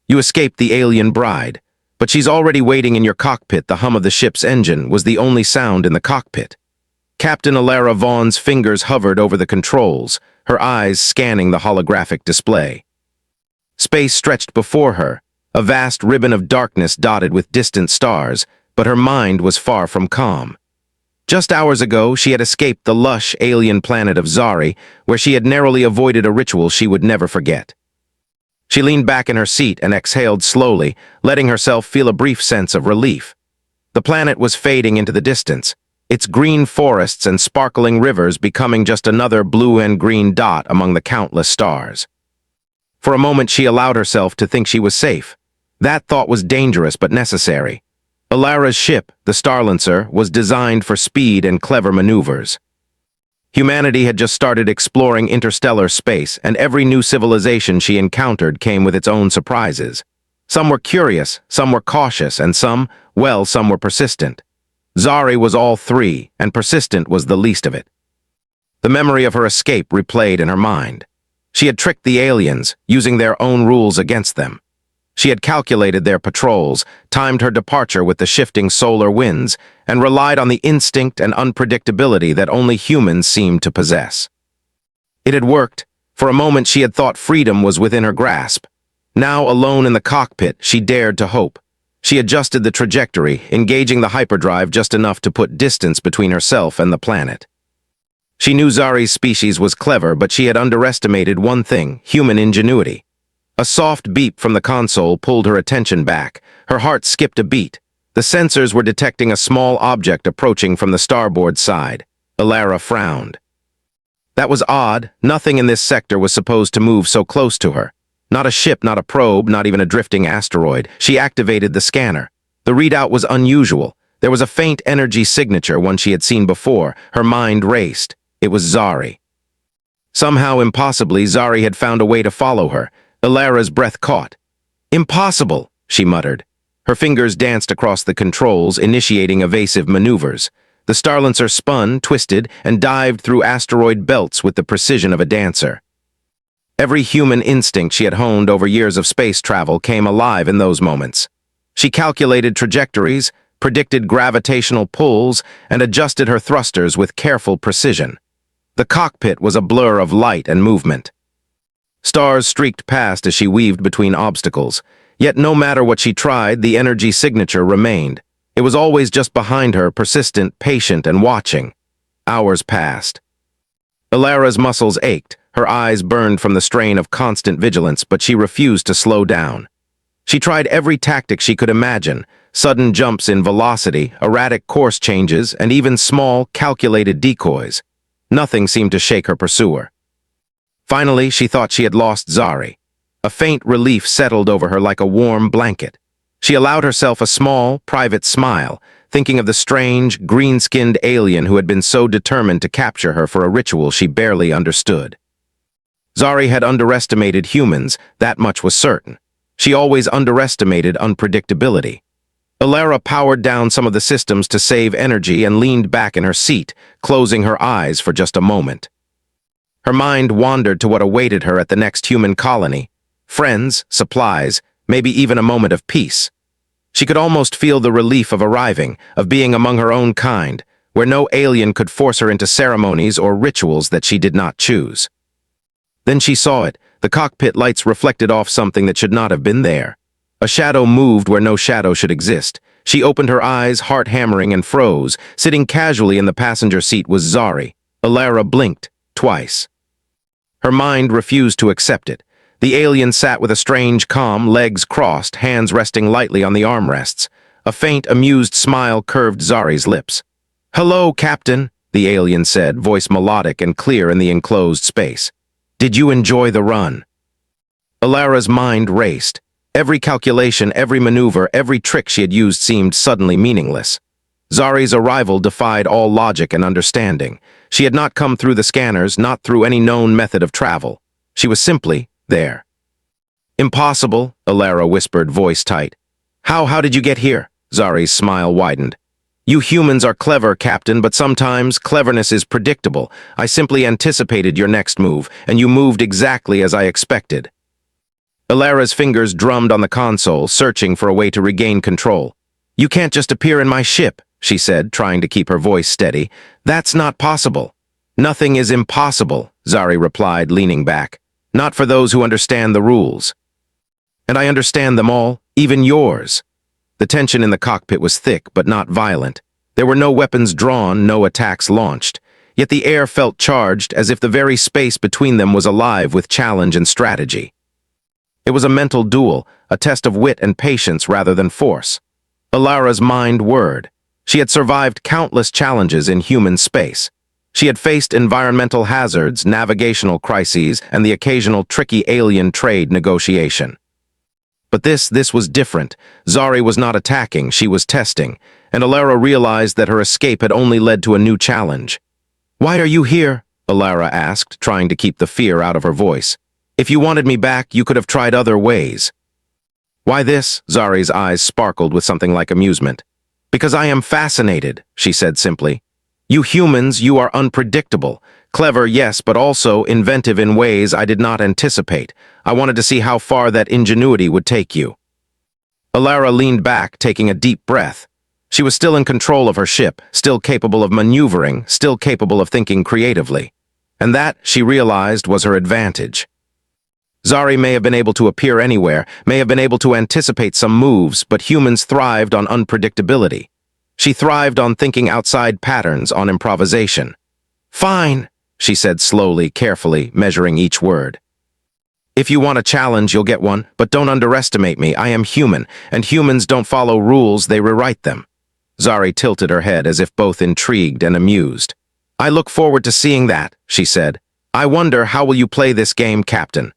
You escaped the alien bride, but she's already waiting in your cockpit. The hum of the ship's engine was the only sound in the cockpit. Captain Alara Vaughn's fingers hovered over the controls, her eyes scanning the holographic display. Space stretched before her, a vast ribbon of darkness dotted with distant stars, but her mind was far from calm. Just hours ago, she had escaped the lush alien planet of Zari, where she had narrowly avoided a ritual she would never forget. She leaned back in her seat and exhaled slowly, letting herself feel a brief sense of relief. The planet was fading into the distance, its green forests and sparkling rivers becoming just another blue and green dot among the countless stars. For a moment, she allowed herself to think she was safe. That thought was dangerous but necessary. Alara's ship, the Starlancer, was designed for speed and clever maneuvers. Humanity had just started exploring interstellar space, and every new civilization she encountered came with its own surprises. Some were curious, some were cautious, and some were persistent. Zari was all three, and persistent was the least of it. The memory of her escape replayed in her mind. She had tricked the aliens, using their own rules against them. She had calculated their patrols, timed her departure with the shifting solar winds, and relied on the instinct and unpredictability that only humans seemed to possess. It had worked. For a moment she had thought freedom was within her grasp. Now, alone in the cockpit, she dared to hope. She adjusted the trajectory, engaging the hyperdrive just enough to put distance between herself and the planet. She knew Zari's species was clever, but she had underestimated one thing: human ingenuity. A soft beep from the console pulled her attention back. Her heart skipped a beat. The sensors were detecting a small object approaching from the starboard side. Alara frowned. That was odd. Nothing in this sector was supposed to move so close to her. Not a ship, not a probe, not even a drifting asteroid. She activated the scanner. The readout was unusual. There was a faint energy signature, one she had seen before. Her mind raced. It was Zari. Somehow, impossibly, Zari had found a way to follow her. Alara's breath caught. "Impossible," she muttered. Her fingers danced across the controls, initiating evasive maneuvers. The Starlancer spun, twisted, and dived through asteroid belts with the precision of a dancer. Every human instinct she had honed over years of space travel came alive in those moments. She calculated trajectories, predicted gravitational pulls, and adjusted her thrusters with careful precision. The cockpit was a blur of light and movement. Stars streaked past as she weaved between obstacles, yet no matter what she tried, the energy signature remained. It was always just behind her, persistent, patient, and watching. Hours passed. Alara's muscles ached, her eyes burned from the strain of constant vigilance, but she refused to slow down. She tried every tactic she could imagine: sudden jumps in velocity, erratic course changes, and even small, calculated decoys. Nothing seemed to shake her pursuer. Finally, she thought she had lost Zari. A faint relief settled over her like a warm blanket. She allowed herself a small, private smile, thinking of the strange, green-skinned alien who had been so determined to capture her for a ritual she barely understood. Zari had underestimated humans, that much was certain. She always underestimated unpredictability. Alara powered down some of the systems to save energy and leaned back in her seat, closing her eyes for just a moment. Her mind wandered to what awaited her at the next human colony: friends, supplies, maybe even a moment of peace. She could almost feel the relief of arriving, of being among her own kind, where no alien could force her into ceremonies or rituals that she did not choose. Then she saw it. The cockpit lights reflected off something that should not have been there. A shadow moved where no shadow should exist. She opened her eyes, heart hammering, and froze. Sitting casually in the passenger seat was Zari. Alara blinked, twice. Her mind refused to accept it. The alien sat with a strange calm, legs crossed, hands resting lightly on the armrests. A faint, amused smile curved Zari's lips. "Hello, Captain," the alien said, voice melodic and clear in the enclosed space. "Did you enjoy the run?" Alara's mind raced. Every calculation, every maneuver, every trick she had used seemed suddenly meaningless. Zari's arrival defied all logic and understanding. She had not come through the scanners, not through any known method of travel. She was simply there. "Impossible," Alara whispered, voice tight. How did you get here?" Zari's smile widened. "You humans are clever, Captain, but sometimes cleverness is predictable. I simply anticipated your next move, and you moved exactly as I expected." Alara's fingers drummed on the console, searching for a way to regain control. "You can't just appear in my ship," she said, trying to keep her voice steady. "That's not possible." "Nothing is impossible," Zari replied, leaning back. "Not for those who understand the rules." "And I understand them all, even yours." The tension in the cockpit was thick, but not violent. There were no weapons drawn, no attacks launched. Yet the air felt charged, as if the very space between them was alive with challenge and strategy. It was a mental duel, a test of wit and patience rather than force. Alara's mind whirred. She had survived countless challenges in human space. She had faced environmental hazards, navigational crises, and the occasional tricky alien trade negotiation. But this was different. Zari was not attacking, she was testing, and Alara realized that her escape had only led to a new challenge. "Why are you here?" Alara asked, trying to keep the fear out of her voice. "If you wanted me back, you could have tried other ways." "Why this?" Zari's eyes sparkled with something like amusement. "Because I am fascinated," she said simply. "You humans, you are unpredictable. Clever, yes, but also inventive in ways I did not anticipate. I wanted to see how far that ingenuity would take you." Alara leaned back, taking a deep breath. She was still in control of her ship, still capable of maneuvering, still capable of thinking creatively. And that, she realized, was her advantage. Zari may have been able to appear anywhere, may have been able to anticipate some moves, but humans thrived on unpredictability. She thrived on thinking outside patterns, on improvisation. "Fine," she said slowly, carefully, measuring each word. "If you want a challenge, you'll get one, but don't underestimate me. I am human, and humans don't follow rules, they rewrite them." Zari tilted her head as if both intrigued and amused. "I look forward to seeing that," she said. "I wonder, how will you play this game, Captain?"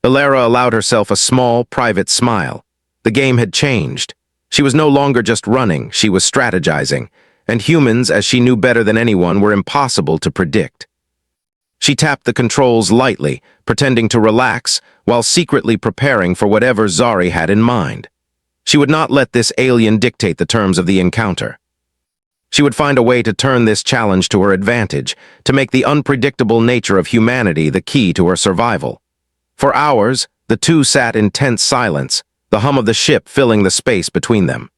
Alara allowed herself a small, private smile. The game had changed. She was no longer just running, she was strategizing, and humans, as she knew better than anyone, were impossible to predict. She tapped the controls lightly, pretending to relax, while secretly preparing for whatever Zari had in mind. She would not let this alien dictate the terms of the encounter. She would find a way to turn this challenge to her advantage, to make the unpredictable nature of humanity the key to her survival. For hours, the two sat in tense silence, the hum of the ship filling the space between them.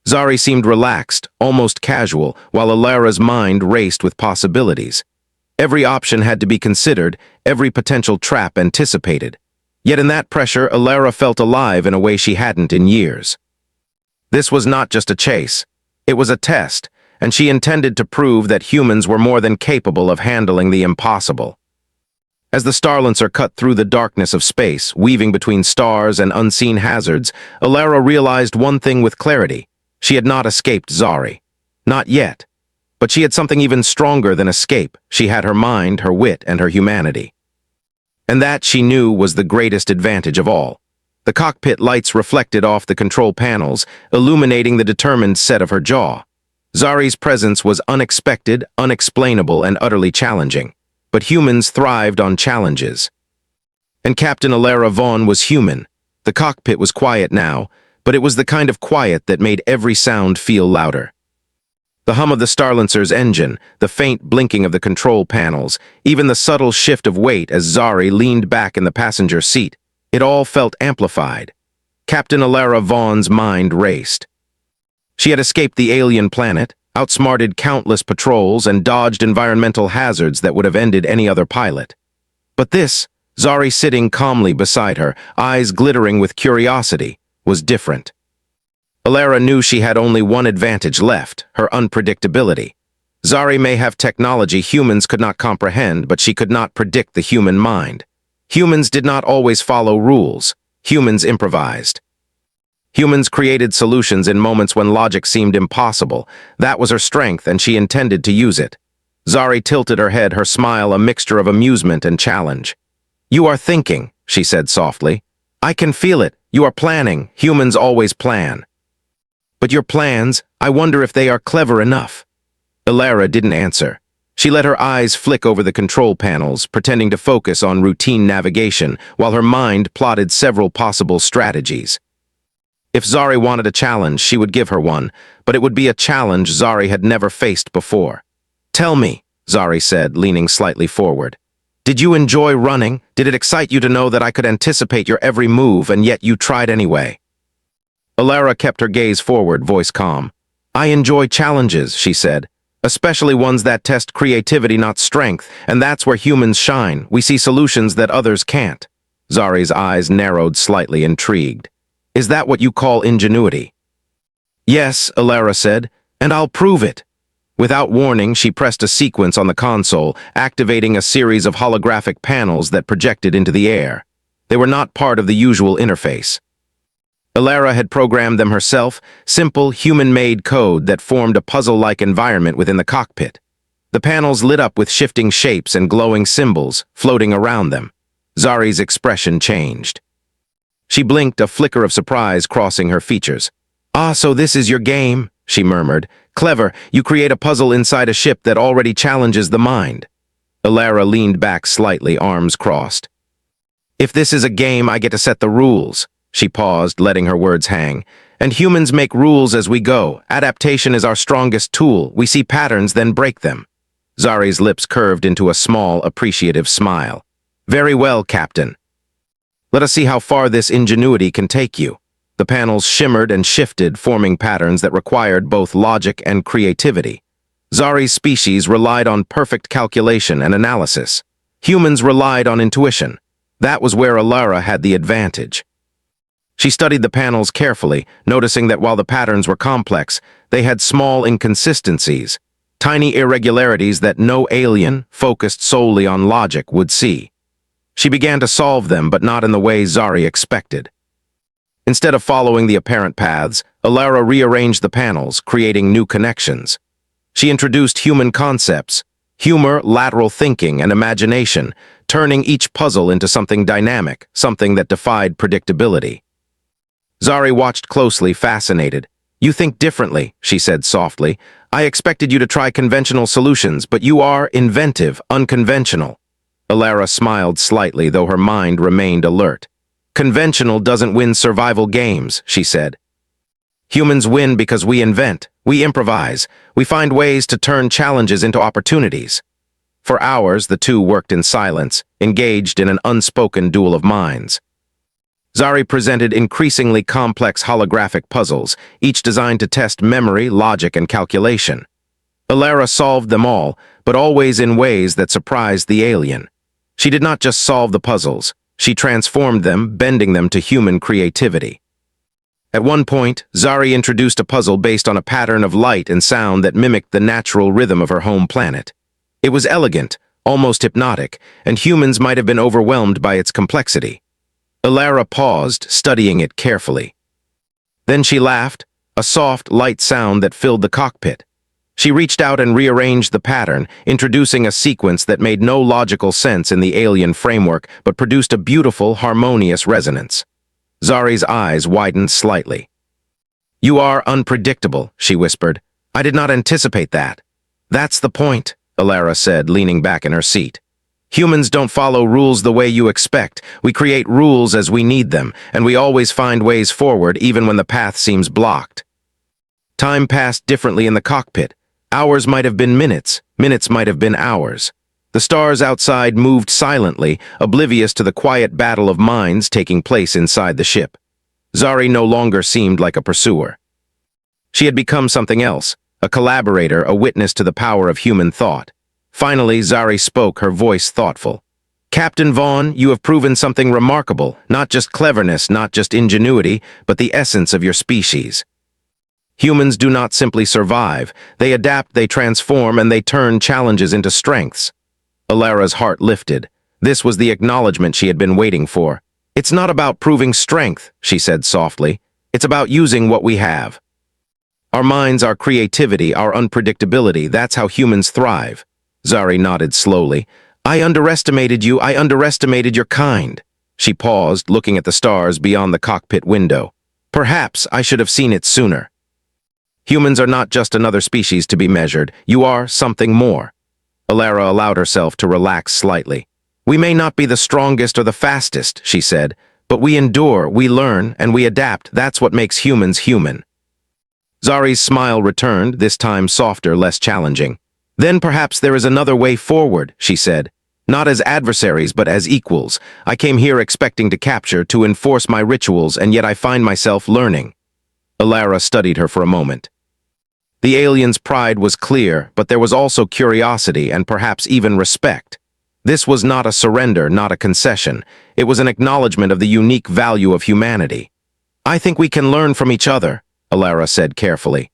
Zari seemed relaxed, almost casual, while Alara's mind raced with possibilities. Every option had to be considered, every potential trap anticipated. Yet in that pressure, Alara felt alive in a way she hadn't in years. This was not just a chase. It was a test, and she intended to prove that humans were more than capable of handling the impossible. As the Starlancer cut through the darkness of space, weaving between stars and unseen hazards, Alara realized one thing with clarity. She had not escaped Zari. Not yet. But she had something even stronger than escape. She had her mind, her wit, and her humanity. And that, she knew, was the greatest advantage of all. The cockpit lights reflected off the control panels, illuminating the determined set of her jaw. Zari's presence was unexpected, unexplainable, and utterly challenging. But humans thrived on challenges. And Captain Alara Vaughn was human. The cockpit was quiet now, but it was the kind of quiet that made every sound feel louder. The hum of the Starlancer's engine, the faint blinking of the control panels, even the subtle shift of weight as Zari leaned back in the passenger seat, it all felt amplified. Captain Alara Vaughn's mind raced. She had escaped the alien planet, outsmarted countless patrols, and dodged environmental hazards that would have ended any other pilot. But this, Zari sitting calmly beside her, eyes glittering with curiosity, was different. Alara knew she had only one advantage left, her unpredictability. Zari may have technology humans could not comprehend, but she could not predict the human mind. Humans did not always follow rules. Humans improvised. Humans created solutions in moments when logic seemed impossible. That was her strength, and she intended to use it. Zari tilted her head, her smile a mixture of amusement and challenge. "You are thinking," she said softly. "I can feel it. You are planning. Humans always plan. But your plans, I wonder if they are clever enough." Alara didn't answer. She let her eyes flick over the control panels, pretending to focus on routine navigation, while her mind plotted several possible strategies. If Zari wanted a challenge, she would give her one, but it would be a challenge Zari had never faced before. "Tell me," Zari said, leaning slightly forward. Did you enjoy running? Did it excite you to know that I could anticipate your every move and yet you tried anyway? Alara kept her gaze forward, voice calm. I enjoy challenges, she said, especially ones that test creativity, not strength, and that's where humans shine. We see solutions that others can't. Zari's eyes narrowed slightly, intrigued. Is that what you call ingenuity? Yes, Alara said, and I'll prove it. Without warning, she pressed a sequence on the console, activating a series of holographic panels that projected into the air. They were not part of the usual interface. Alara had programmed them herself, simple, human-made code that formed a puzzle-like environment within the cockpit. The panels lit up with shifting shapes and glowing symbols floating around them. Zari's expression changed. She blinked, a flicker of surprise crossing her features. Ah, so this is your game, she murmured. Clever, you create a puzzle inside a ship that already challenges the mind. Alara leaned back slightly, arms crossed. If this is a game, I get to set the rules. She paused, letting her words hang. And humans make rules as we go. Adaptation is our strongest tool. We see patterns, then break them. Zari's lips curved into a small, appreciative smile. Very well, Captain. Let us see how far this ingenuity can take you. The panels shimmered and shifted, forming patterns that required both logic and creativity. Zari's species relied on perfect calculation and analysis. Humans relied on intuition. That was where Alara had the advantage. She studied the panels carefully, noticing that while the patterns were complex, they had small inconsistencies, tiny irregularities that no alien, focused solely on logic, would see. She began to solve them, but not in the way Zari expected. Instead of following the apparent paths, Alara rearranged the panels, creating new connections. She introduced human concepts, humor, lateral thinking, and imagination, turning each puzzle into something dynamic, something that defied predictability. Zari watched closely, fascinated. You think differently, she said softly. I expected you to try conventional solutions, but you are inventive, unconventional. Alara smiled slightly, though her mind remained alert. Conventional doesn't win survival games, she said. Humans win because we invent, we improvise, we find ways to turn challenges into opportunities. For hours, the two worked in silence, engaged in an unspoken duel of minds. Zari presented increasingly complex holographic puzzles, each designed to test memory, logic, and calculation. Alara solved them all, but always in ways that surprised the alien. She did not just solve the puzzles, she transformed them, bending them to human creativity. At one point, Zari introduced a puzzle based on a pattern of light and sound that mimicked the natural rhythm of her home planet. It was elegant, almost hypnotic, and humans might have been overwhelmed by its complexity. Alara paused, studying it carefully. Then she laughed, a soft, light sound that filled the cockpit. She reached out and rearranged the pattern, introducing a sequence that made no logical sense in the alien framework but produced a beautiful, harmonious resonance. Zari's eyes widened slightly. You are unpredictable, she whispered. I did not anticipate that. That's the point, Alara said, leaning back in her seat. Humans don't follow rules the way you expect. We create rules as we need them, and we always find ways forward even when the path seems blocked. Time passed differently in the cockpit. Hours might have been minutes, minutes might have been hours. The stars outside moved silently, oblivious to the quiet battle of minds taking place inside the ship. Zari no longer seemed like a pursuer. She had become something else, a collaborator, a witness to the power of human thought. Finally, Zari spoke, her voice thoughtful. Captain Vaughn, you have proven something remarkable, not just cleverness, not just ingenuity, but the essence of your species. Humans do not simply survive. They adapt, they transform, and they turn challenges into strengths. Alara's heart lifted. This was the acknowledgement she had been waiting for. It's not about proving strength, she said softly. It's about using what we have. Our minds, our creativity, our unpredictability, that's how humans thrive. Zari nodded slowly. I underestimated you. I underestimated your kind. She paused, looking at the stars beyond the cockpit window. Perhaps I should have seen it sooner. Humans are not just another species to be measured. You are something more. Alara allowed herself to relax slightly. We may not be the strongest or the fastest, she said, but we endure, we learn, and we adapt. That's what makes humans human. Zari's smile returned, this time softer, less challenging. Then perhaps there is another way forward, she said. Not as adversaries, but as equals. I came here expecting to capture, to enforce my rituals, and yet I find myself learning. Alara studied her for a moment. The alien's pride was clear, but there was also curiosity and perhaps even respect. This was not a surrender, not a concession. It was an acknowledgement of the unique value of humanity. I think we can learn from each other, Alara said carefully.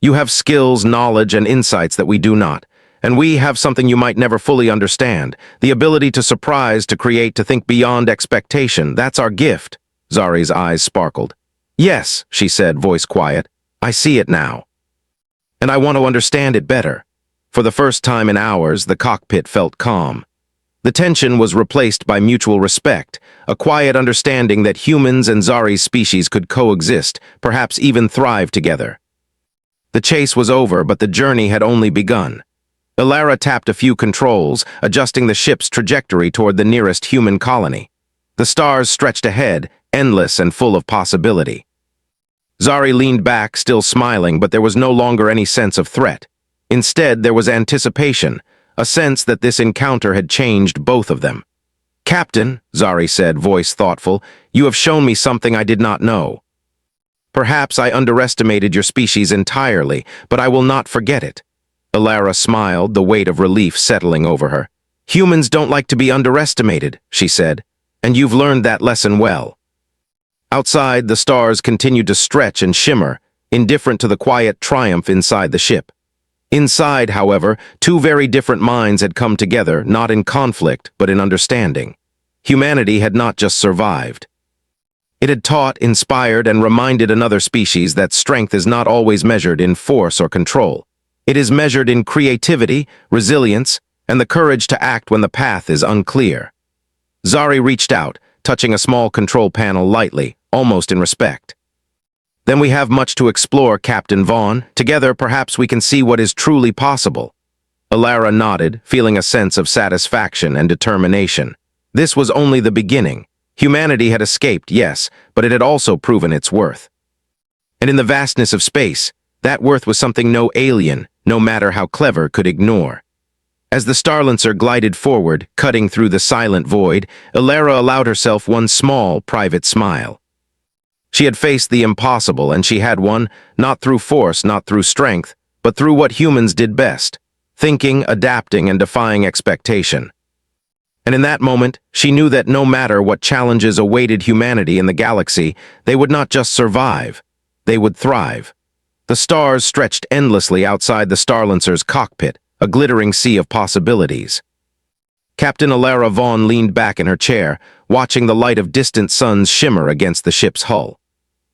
You have skills, knowledge, and insights that we do not. And we have something you might never fully understand, the ability to surprise, to create, to think beyond expectation. That's our gift. Zari's eyes sparkled. Yes, she said, voice quiet. I see it now. And I want to understand it better. For the first time in hours, the cockpit felt calm. The tension was replaced by mutual respect, a quiet understanding that humans and Zari's species could coexist, perhaps even thrive together. The chase was over, but the journey had only begun. Alara tapped a few controls, adjusting the ship's trajectory toward the nearest human colony. The stars stretched ahead, endless and full of possibility. Zari leaned back, still smiling, but there was no longer any sense of threat. Instead, there was anticipation, a sense that this encounter had changed both of them. Captain, Zari said, voice thoughtful, you have shown me something I did not know. Perhaps I underestimated your species entirely, but I will not forget it. Alara smiled, the weight of relief settling over her. Humans don't like to be underestimated, she said, and you've learned that lesson well. Outside, the stars continued to stretch and shimmer, indifferent to the quiet triumph inside the ship. Inside, however, two very different minds had come together, not in conflict, but in understanding. Humanity had not just survived. It had taught, inspired, and reminded another species that strength is not always measured in force or control. It is measured in creativity, resilience, and the courage to act when the path is unclear. Zari reached out, touching a small control panel lightly, almost in respect. Then we have much to explore, Captain Vaughn. Together, perhaps we can see what is truly possible. Alara nodded, feeling a sense of satisfaction and determination. This was only the beginning. Humanity had escaped, yes, but it had also proven its worth. And in the vastness of space, that worth was something no alien, no matter how clever, could ignore. As the Starlancer glided forward, cutting through the silent void, Alara allowed herself one small, private smile. She had faced the impossible, and she had won, not through force, not through strength, but through what humans did best, thinking, adapting, and defying expectation. And in that moment, she knew that no matter what challenges awaited humanity in the galaxy, they would not just survive, they would thrive. The stars stretched endlessly outside the Starlancer's cockpit, a glittering sea of possibilities. Captain Alara Vaughn leaned back in her chair, watching the light of distant suns shimmer against the ship's hull.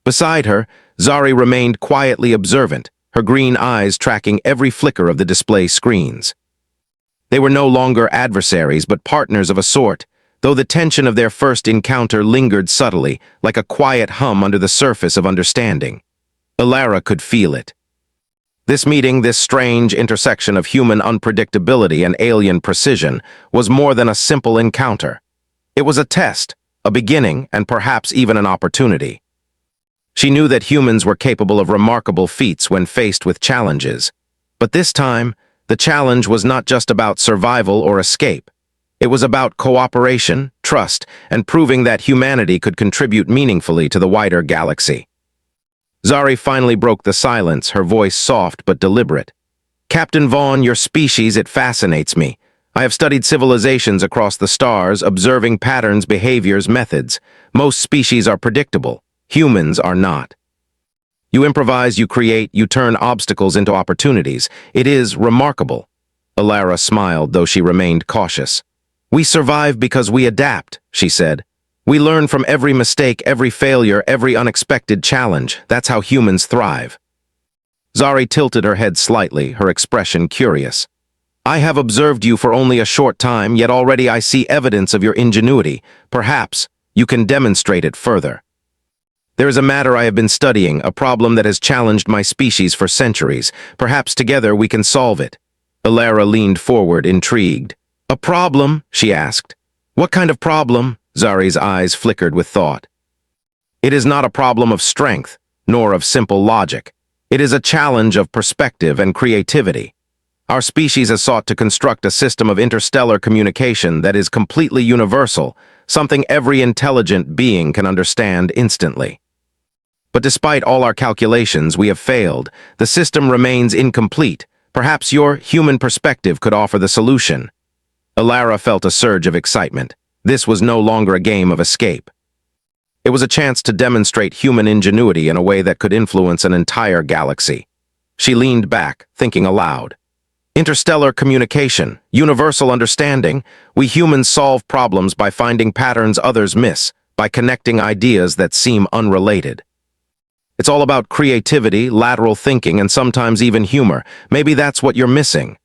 Beside her, Zari remained quietly observant, her green eyes tracking every flicker of the display screens. They were no longer adversaries, but partners of a sort, though the tension of their first encounter lingered subtly, like a quiet hum under the surface of understanding. Alara could feel it. This meeting, this strange intersection of human unpredictability and alien precision, was more than a simple encounter. It was a test, a beginning, and perhaps even an opportunity. She knew that humans were capable of remarkable feats when faced with challenges. But this time, the challenge was not just about survival or escape. It was about cooperation, trust, and proving that humanity could contribute meaningfully to the wider galaxy. Zari finally broke the silence, her voice soft but deliberate. Captain Vaughn, your species, it fascinates me. I have studied civilizations across the stars, observing patterns, behaviors, methods. Most species are predictable. Humans are not. You improvise, you create, you turn obstacles into opportunities. It is remarkable. Alara smiled, though she remained cautious. We survive because we adapt, she said. We learn from every mistake, every failure, every unexpected challenge. That's how humans thrive. Zari tilted her head slightly, her expression curious. I have observed you for only a short time, yet already I see evidence of your ingenuity. Perhaps you can demonstrate it further. There is a matter I have been studying, a problem that has challenged my species for centuries. Perhaps together we can solve it. Alara leaned forward, intrigued. A problem? She asked. What kind of problem? Zari's eyes flickered with thought. It is not a problem of strength, nor of simple logic. It is a challenge of perspective and creativity. Our species has sought to construct a system of interstellar communication that is completely universal, something every intelligent being can understand instantly. But despite all our calculations, we have failed. The system remains incomplete. Perhaps your human perspective could offer the solution. Alara felt a surge of excitement. This was no longer a game of escape. It was a chance to demonstrate human ingenuity in a way that could influence an entire galaxy. She leaned back, thinking aloud. Interstellar communication, universal understanding. We humans solve problems by finding patterns others miss, by connecting ideas that seem unrelated. It's all about creativity, lateral thinking, and sometimes even humor. Maybe that's what you're missing.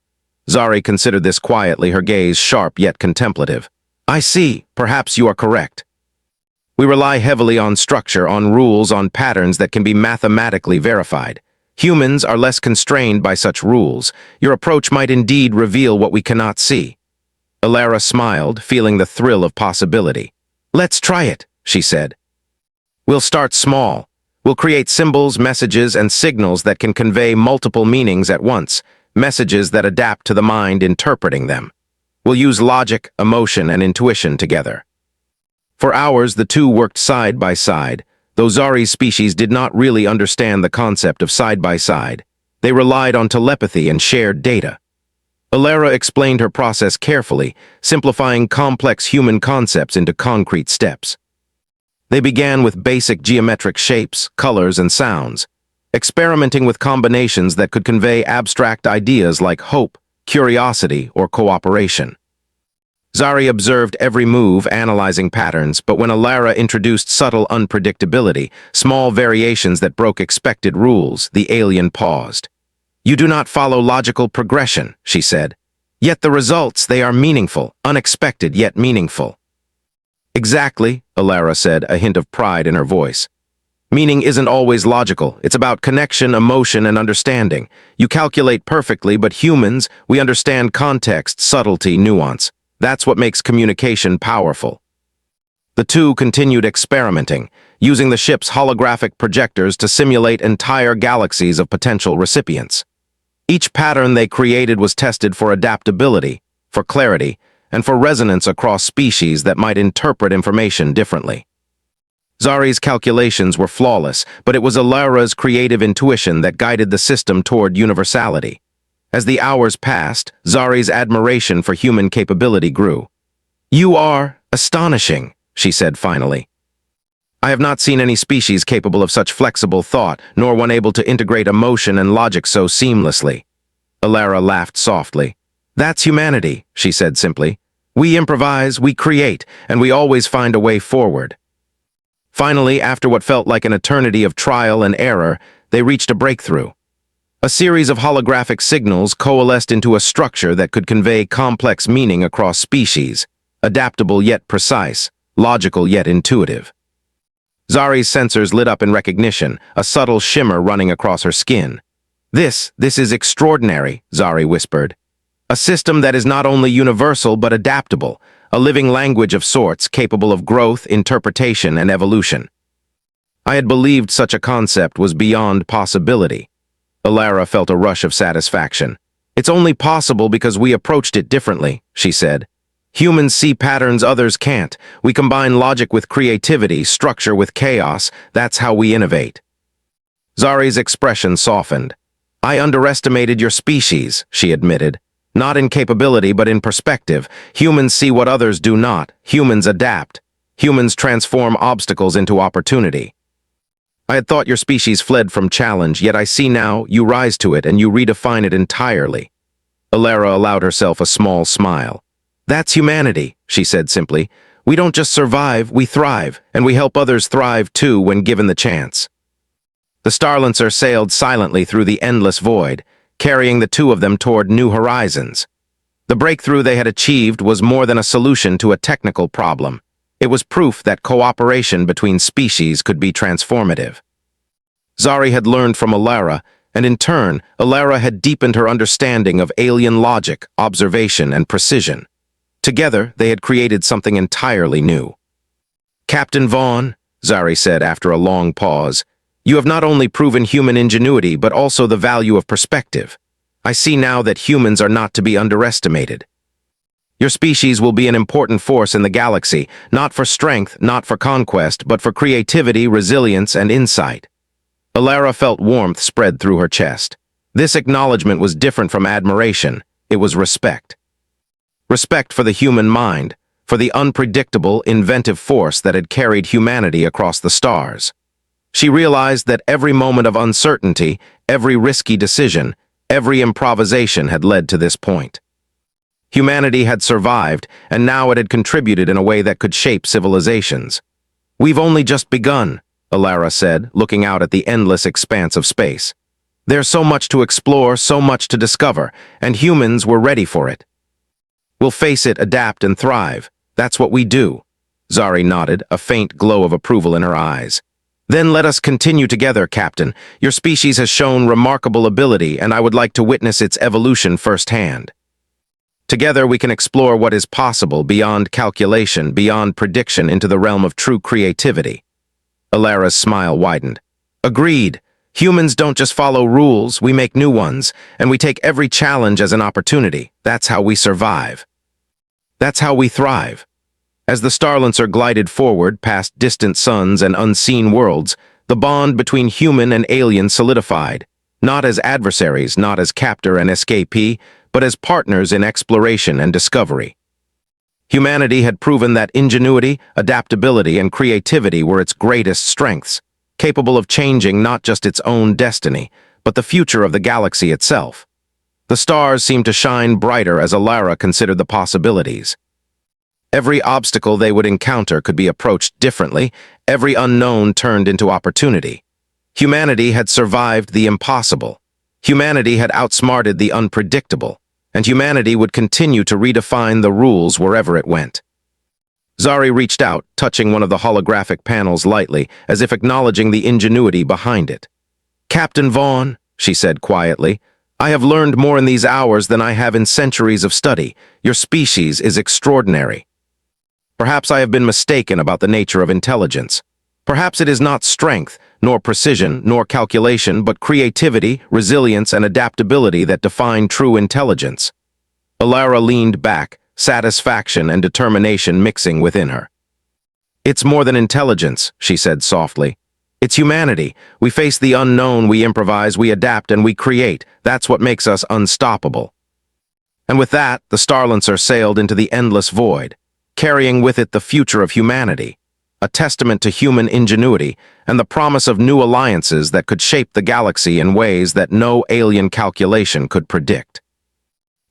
Zari considered this quietly, her gaze sharp yet contemplative. I see. Perhaps you are correct. We rely heavily on structure, on rules, on patterns that can be mathematically verified. Humans are less constrained by such rules. Your approach might indeed reveal what we cannot see. Alara smiled, feeling the thrill of possibility. Let's try it, she said. We'll start small. We'll create symbols, messages, and signals that can convey multiple meanings at once, messages that adapt to the mind interpreting them. We'll use logic, emotion, and intuition together. For hours, the two worked side by side. Though Zari's species did not really understand the concept of side-by-side, they relied on telepathy and shared data. Alara explained her process carefully, simplifying complex human concepts into concrete steps. They began with basic geometric shapes, colors, and sounds, experimenting with combinations that could convey abstract ideas like hope, curiosity, or cooperation. Zari observed every move, analyzing patterns, but when Alara introduced subtle unpredictability, small variations that broke expected rules, the alien paused. You do not follow logical progression, she said. Yet the results, they are meaningful, unexpected yet meaningful. Exactly, Alara said, a hint of pride in her voice. Meaning isn't always logical. It's about connection, emotion, and understanding. You calculate perfectly, but humans, we understand context, subtlety, nuance. That's what makes communication powerful. The two continued experimenting, using the ship's holographic projectors to simulate entire galaxies of potential recipients. Each pattern they created was tested for adaptability, for clarity, and for resonance across species that might interpret information differently. Zari's calculations were flawless, but it was Alara's creative intuition that guided the system toward universality. As the hours passed, Zari's admiration for human capability grew. You are astonishing, she said finally. I have not seen any species capable of such flexible thought, nor one able to integrate emotion and logic so seamlessly. Alara laughed softly. That's humanity, she said simply. We improvise, we create, and we always find a way forward. Finally, after what felt like an eternity of trial and error, they reached a breakthrough. A series of holographic signals coalesced into a structure that could convey complex meaning across species, adaptable yet precise, logical yet intuitive. Zari's sensors lit up in recognition, a subtle shimmer running across her skin. This is extraordinary, Zari whispered. A system that is not only universal but adaptable, a living language of sorts capable of growth, interpretation, and evolution. I had believed such a concept was beyond possibility. Alara felt a rush of satisfaction. It's only possible because we approached it differently, she said. Humans see patterns others can't. We combine logic with creativity, structure with chaos. That's how we innovate. Zari's expression softened. I underestimated your species, she admitted. Not in capability, but in perspective. Humans see what others do not. Humans adapt. Humans transform obstacles into opportunity. I had thought your species fled from challenge, yet I see now you rise to it and you redefine it entirely. Alara allowed herself a small smile. That's humanity, she said simply. We don't just survive, we thrive, and we help others thrive too when given the chance. The Starlancer sailed silently through the endless void, carrying the two of them toward new horizons. The breakthrough they had achieved was more than a solution to a technical problem. It was proof that cooperation between species could be transformative. Zari had learned from Alara, and in turn, Alara had deepened her understanding of alien logic, observation, and precision. Together, they had created something entirely new. Captain Vaughn, Zari said after a long pause, you have not only proven human ingenuity, but also the value of perspective. I see now that humans are not to be underestimated. Your species will be an important force in the galaxy, not for strength, not for conquest, but for creativity, resilience, and insight. Alara felt warmth spread through her chest. This acknowledgement was different from admiration. It was respect. Respect for the human mind, for the unpredictable, inventive force that had carried humanity across the stars. She realized that every moment of uncertainty, every risky decision, every improvisation had led to this point. Humanity had survived, and now it had contributed in a way that could shape civilizations. "We've only just begun," Alara said, looking out at the endless expanse of space. "There's so much to explore, so much to discover, and humans were ready for it. We'll face it, adapt, and thrive. That's what we do." Zari nodded, a faint glow of approval in her eyes. "Then let us continue together, Captain. Your species has shown remarkable ability, and I would like to witness its evolution firsthand. Together we can explore what is possible beyond calculation, beyond prediction, into the realm of true creativity." Alara's smile widened. "Agreed. Humans don't just follow rules, we make new ones, and we take every challenge as an opportunity. That's how we survive. That's how we thrive." As the Starlancer glided forward past distant suns and unseen worlds, the bond between human and alien solidified, not as adversaries, not as captor and escapee, but as partners in exploration and discovery. Humanity had proven that ingenuity, adaptability, and creativity were its greatest strengths, capable of changing not just its own destiny, but the future of the galaxy itself. The stars seemed to shine brighter as Alara considered the possibilities. Every obstacle they would encounter could be approached differently, every unknown turned into opportunity. Humanity had survived the impossible. Humanity had outsmarted the unpredictable, and humanity would continue to redefine the rules wherever it went. Zari reached out, touching one of the holographic panels lightly, as if acknowledging the ingenuity behind it. "Captain Vaughn," she said quietly, "I have learned more in these hours than I have in centuries of study. Your species is extraordinary. Perhaps I have been mistaken about the nature of intelligence. Perhaps it is not strength, nor precision, nor calculation, but creativity, resilience, and adaptability that define true intelligence." Alara leaned back, satisfaction and determination mixing within her. "It's more than intelligence," she said softly. "It's humanity. We face the unknown, we improvise, we adapt, and we create. That's what makes us unstoppable." And with that, the Starlancer sailed into the endless void, carrying with it the future of humanity, a testament to human ingenuity and the promise of new alliances that could shape the galaxy in ways that no alien calculation could predict.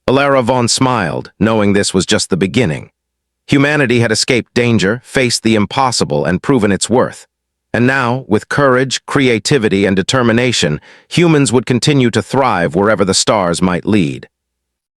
Alara Vaughn smiled, knowing this was just the beginning. Humanity had escaped danger, faced the impossible, and proven its worth. And now, with courage, creativity, and determination, humans would continue to thrive wherever the stars might lead.